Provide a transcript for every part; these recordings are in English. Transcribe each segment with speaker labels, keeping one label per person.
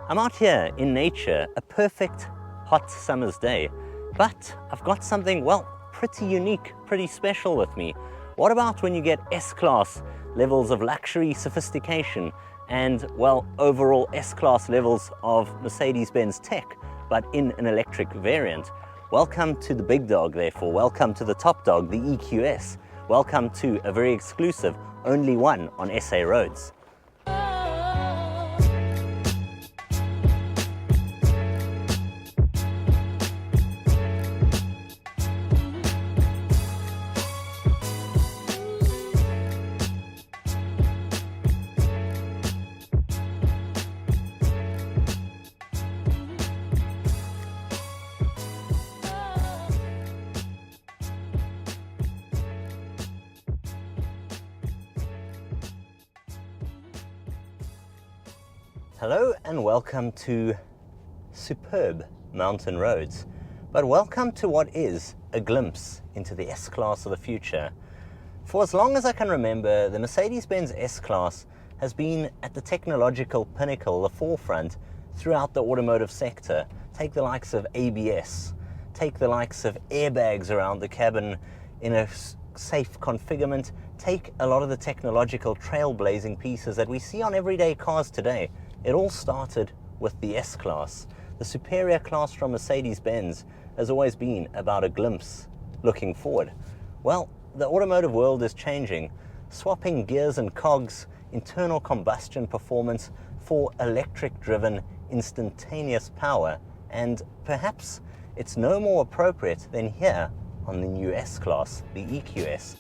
Speaker 1: I'm out here in nature, a perfect hot summer's day, but I've got something, well, pretty unique, pretty special with me. What about when you get S-Class levels of luxury sophistication and, well, overall S-Class levels of Mercedes-Benz tech, but in an electric variant? Welcome to the big dog, therefore. Welcome to the top dog, the EQS. Welcome to a very exclusive, only one on SA roads. Hello and welcome to superb mountain roads, but welcome to what is a glimpse into the S-Class of the future. For as long as I can remember, the Mercedes-Benz S-Class has been at the technological pinnacle, the forefront throughout the automotive sector. Take the likes of ABS, take the likes of airbags around the cabin in a safe configurement, take a lot of the technological trailblazing pieces that we see on everyday cars today. It all started with the S-Class. The superior class from Mercedes-Benz has always been about a glimpse looking forward. Well, the automotive world is changing, swapping gears and cogs, internal combustion performance for electric-driven instantaneous power, and perhaps it's no more appropriate than here on the new S-Class, the EQS.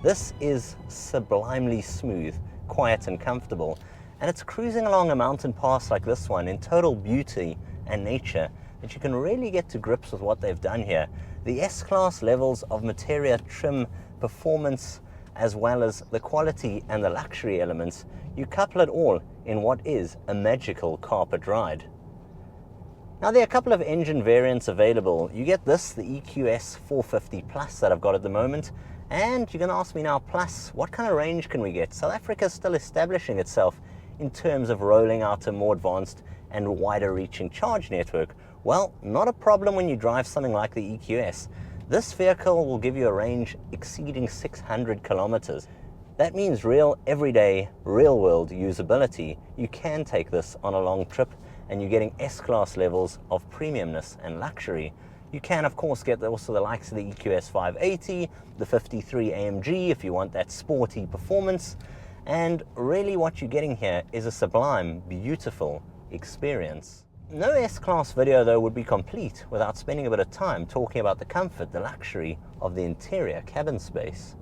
Speaker 1: This is sublimely smooth, quiet and comfortable, and it's cruising along a mountain pass like this one in total beauty and nature that you can really get to grips with what they've done here. The S-Class levels of material, trim, performance, as well as the quality and the luxury elements, you couple it all in what is a magical carpet ride. Now, there are a couple of engine variants available. You get this, the EQS450 Plus that I've got at the moment. And you're going to ask me now, plus, what kind of range can we get? South Africa is still establishing itself in terms of rolling out a more advanced and wider reaching charge network. Well, not a problem when you drive something like the EQS. This vehicle will give you a range exceeding 600 kilometers. That means real, everyday, real world usability. You can take this on a long trip and you're getting S-Class levels of premiumness and luxury. You can, of course, get also the likes of the EQS550, the 53 AMG if you want that sporty performance. And really what you're getting here is a sublime, beautiful experience. No S-Class video, though, would be complete without spending a bit of time talking about the comfort, the luxury of the interior cabin space.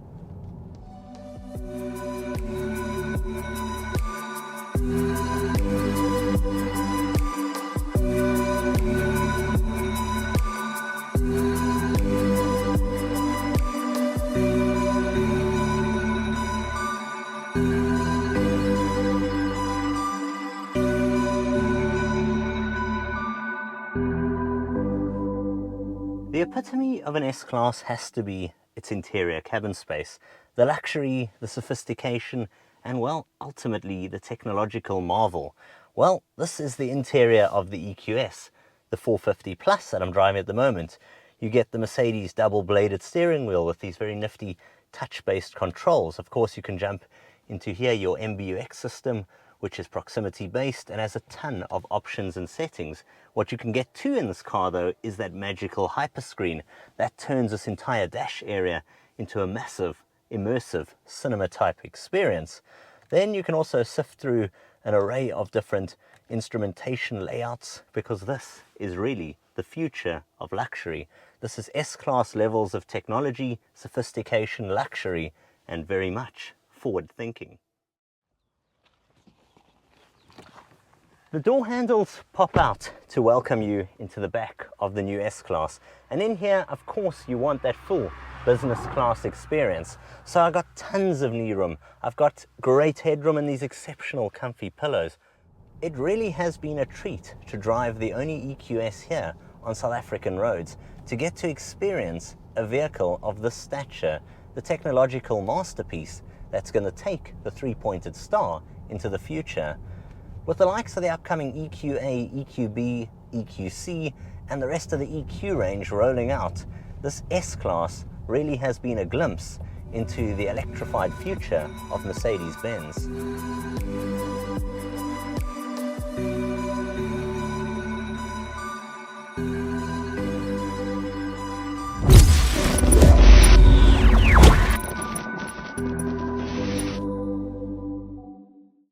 Speaker 1: The epitome of an S-Class has to be its interior cabin space. The luxury, the sophistication, and, well, ultimately the technological marvel. Well, this is the interior of the EQS, the 450 Plus that I'm driving at the moment. You get the Mercedes double-bladed steering wheel with these very nifty touch-based controls. Of course, you can jump into here your MBUX system, which is proximity-based and has a ton of options and settings. What you can get to in this car, though, is that magical hyperscreen that turns this entire dash area into a massive, immersive cinema-type experience. Then you can also sift through an array of different instrumentation layouts, because this is really the future of luxury. This is S-Class levels of technology, sophistication, luxury, and very much forward thinking. The door handles pop out to welcome you into the back of the new S-Class. And in here, of course, you want that full business class experience. So I got tons of knee room. I've got great headroom and these exceptional comfy pillows. It really has been a treat to drive the only EQS here on South African roads, to get to experience a vehicle of this stature, the technological masterpiece that's going to take the three-pointed star into the future. With the likes of the upcoming EQA, EQB, EQC, and the rest of the EQ range rolling out, this S-Class really has been a glimpse into the electrified future of Mercedes-Benz.